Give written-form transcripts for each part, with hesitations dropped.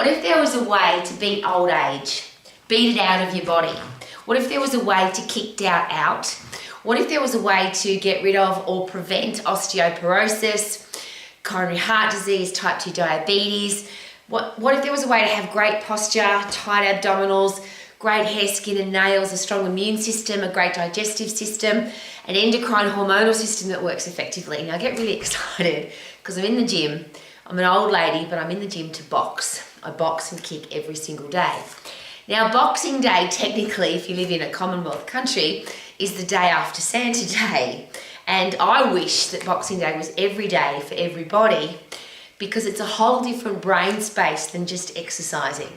What if there was a way to beat old age? Beat it out of your body? What if there was a way to kick doubt out? What if there was a way to get rid of or prevent osteoporosis, coronary heart disease, type 2 diabetes? What if there was a way to have great posture, tight abdominals, great hair, skin and nails, a strong immune system, a great digestive system, an endocrine hormonal system that works effectively? Now I get really excited because I'm in the gym. I'm an old lady, but I'm in the gym to box. I box and kick every single day. Now, Boxing Day, technically, if you live in a Commonwealth country, is the day after Santa Day. And I wish that Boxing Day was every day for everybody because it's a whole different brain space than just exercising.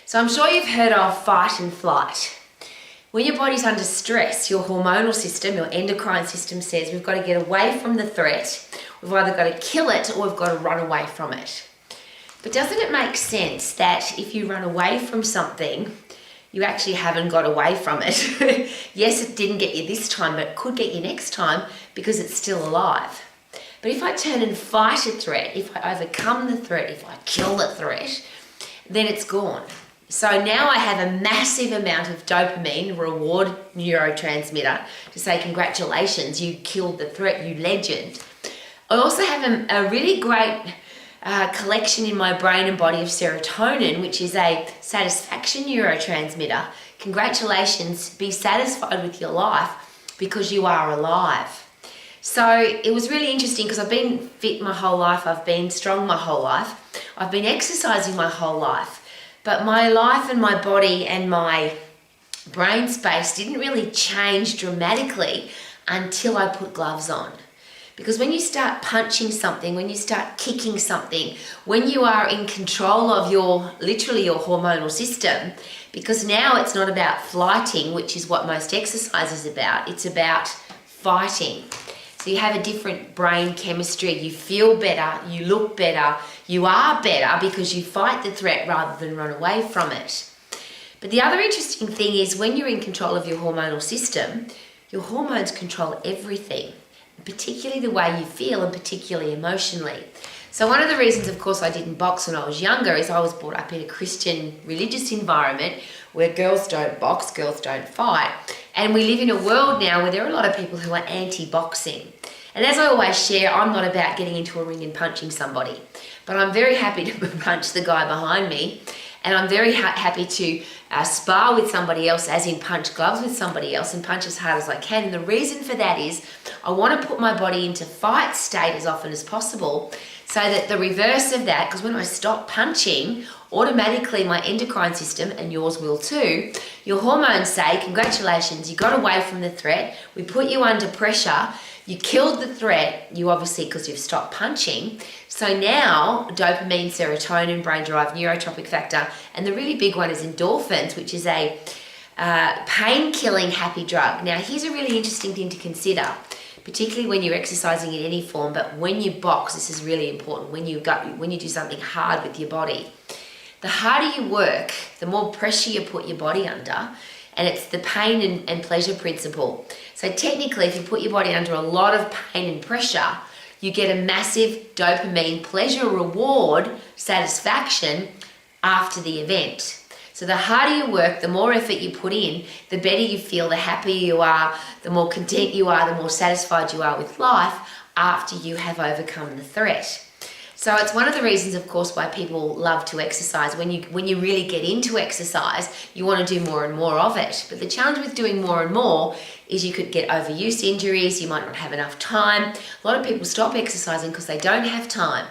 So I'm sure you've heard of fight and flight. When your body's under stress, your hormonal system, your endocrine system says we've got to get away from the threat. We've either got to kill it or we've got to run away from it. But doesn't it make sense that if you run away from something, you actually haven't got away from it? Yes, it didn't get you this time, but it could get you next time because it's still alive. But if I turn and fight a threat, if I overcome the threat, if I kill the threat, then it's gone. So now I have a massive amount of dopamine, reward neurotransmitter, to say congratulations, you killed the threat, you legend. I also have a really great collection in my brain and body of serotonin, which is a satisfaction neurotransmitter. Congratulations, be satisfied with your life because you are alive. So it was really interesting because I've been fit my whole life, I've been strong my whole life, I've been exercising my whole life, but my life and my body and my brain space didn't really change dramatically until I put gloves on. Because when you start punching something, when you start kicking something, when you are in control of literally your hormonal system, because now it's not about flighting, which is what most exercise is about, it's about fighting. So you have a different brain chemistry, you feel better, you look better, you are better because you fight the threat rather than run away from it. But the other interesting thing is when you're in control of your hormonal system, your hormones control everything, particularly the way you feel and particularly emotionally. So one of the reasons, of course, I didn't box when I was younger is I was brought up in a Christian religious environment where girls don't box, girls don't fight. And we live in a world now where there are a lot of people who are anti-boxing. And as I always share, I'm not about getting into a ring and punching somebody, but I'm very happy to punch the guy behind me. And I'm very happy to spar with somebody else, as in punch gloves with somebody else and punch as hard as I can. And the reason for that is I want to put my body into fight state as often as possible so that the reverse of that, because when I stop punching, automatically my endocrine system, and yours will too, your hormones say, congratulations, you got away from the threat, we put you under pressure, you killed the threat, you obviously, because you've stopped punching. So now dopamine, serotonin, brain-derived neurotropic factor, and the really big one is endorphins, which is a pain-killing happy drug. Now here's a really interesting thing to consider, particularly when you're exercising in any form, but when you box, this is really important, when you do something hard with your body. The harder you work, the more pressure you put your body under, and it's the pain and pleasure principle. So technically, if you put your body under a lot of pain and pressure, you get a massive dopamine pleasure reward satisfaction after the event. So the harder you work, the more effort you put in, the better you feel, the happier you are, the more content you are, the more satisfied you are with life after you have overcome the threat. So it's one of the reasons, of course, why people love to exercise. When you really get into exercise, you want to do more and more of it. But the challenge with doing more and more is you could get overuse injuries, you might not have enough time. A lot of people stop exercising because they don't have time.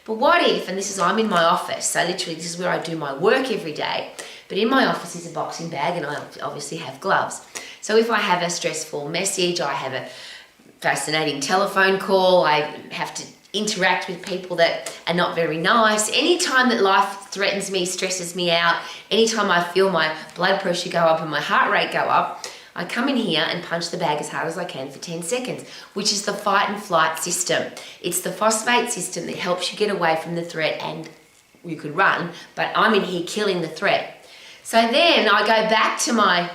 But what if, and I'm in my office, so literally this is where I do my work every day, but in my office is a boxing bag and I obviously have gloves. So if I have a stressful message, I have a fascinating telephone call, I have to interact with people that are not very nice, anytime that life threatens me, stresses me out, anytime I feel my blood pressure go up and my heart rate go up, I come in here and punch the bag as hard as I can for 10 seconds, which is the fight and flight system. It's the phosphate system that helps you get away from the threat, and you could run, but I'm in here killing the threat. So then I go back to my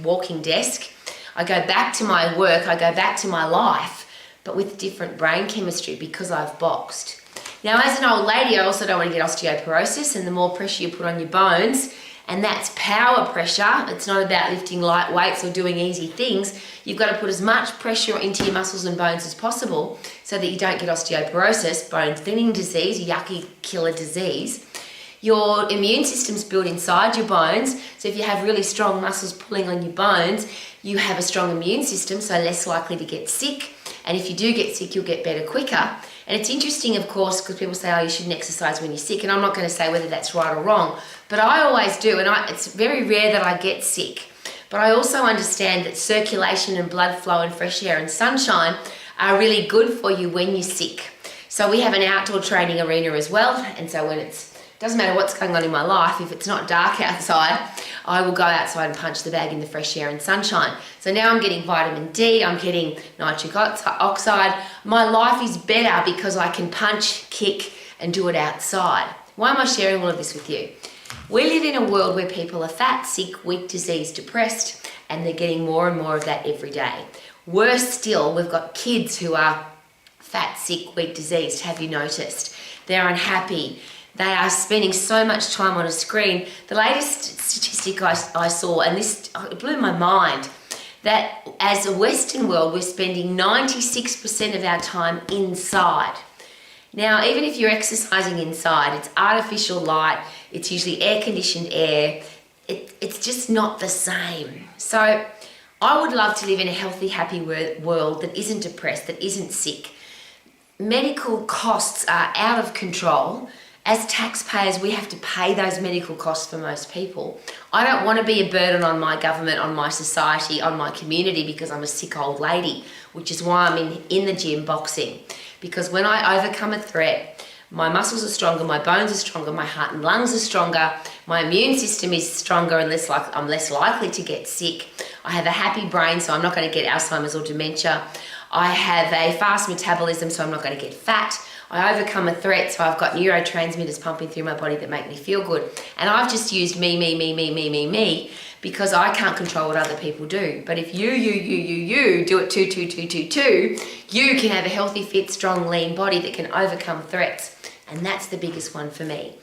walking desk, I go back to my work, I go back to my life, but with different brain chemistry because I've boxed. Now, as an old lady, I also don't want to get osteoporosis, and the more pressure you put on your bones, and that's power pressure. It's not about lifting light weights or doing easy things. You've got to put as much pressure into your muscles and bones as possible so that you don't get osteoporosis, bone thinning disease, yucky killer disease. Your immune system's built inside your bones, so if you have really strong muscles pulling on your bones, you have a strong immune system, so less likely to get sick. And if you do get sick, you'll get better quicker. And it's interesting, of course, because people say, oh, you shouldn't exercise when you're sick, and I'm not going to say whether that's right or wrong, but I always do, and it's very rare that I get sick. But I also understand that circulation and blood flow and fresh air and sunshine are really good for you when you're sick. So we have an outdoor training arena as well, and so when doesn't matter what's going on in my life, if it's not dark outside, I will go outside and punch the bag in the fresh air and sunshine. So now I'm getting vitamin D, I'm getting nitric oxide. My life is better because I can punch, kick, and do it outside. Why am I sharing all of this with you? We live in a world where people are fat, sick, weak, diseased, depressed, and they're getting more and more of that every day. Worse still, we've got kids who are fat, sick, weak, diseased. Have you noticed? They're unhappy. They are spending so much time on a screen. The latest statistic I saw, and this it blew my mind, that as a Western world, we're spending 96% of our time inside. Now, even if you're exercising inside, it's artificial light, it's usually air-conditioned air, it's just not the same. So I would love to live in a healthy, happy world that isn't depressed, that isn't sick. Medical costs are out of control. As taxpayers, we have to pay those medical costs for most people. I don't want to be a burden on my government, on my society, on my community because I'm a sick old lady, which is why I'm in the gym boxing. Because when I overcome a threat, my muscles are stronger, my bones are stronger, my heart and lungs are stronger, my immune system is stronger and I'm less likely to get sick. I have a happy brain, so I'm not going to get Alzheimer's or dementia. I have a fast metabolism, so I'm not going to get fat. I overcome a threat, so I've got neurotransmitters pumping through my body that make me feel good. And I've just used me, because I can't control what other people do. But if you do it 2, you can have a healthy, fit, strong, lean body that can overcome threats. And that's the biggest one for me.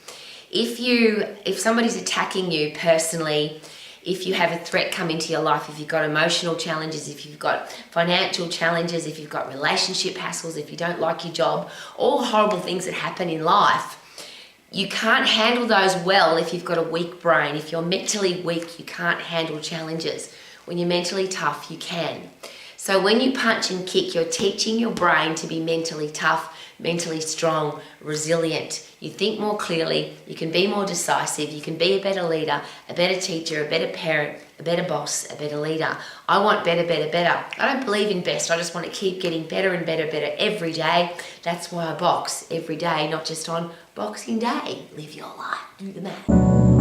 If somebody's attacking you personally, if you have a threat come into your life, if you've got emotional challenges, if you've got financial challenges, if you've got relationship hassles, if you don't like your job, all horrible things that happen in life, you can't handle those well if you've got a weak brain. If you're mentally weak, you can't handle challenges. When you're mentally tough, you can. So when you punch and kick, you're teaching your brain to be mentally tough, mentally strong, resilient. You think more clearly, you can be more decisive, you can be a better leader, a better teacher, a better parent, a better boss, a better leader. I want better, better, better. I don't believe in best, I just want to keep getting better and better, better every day. That's why I box every day, not just on Boxing Day. Live your life, do the math.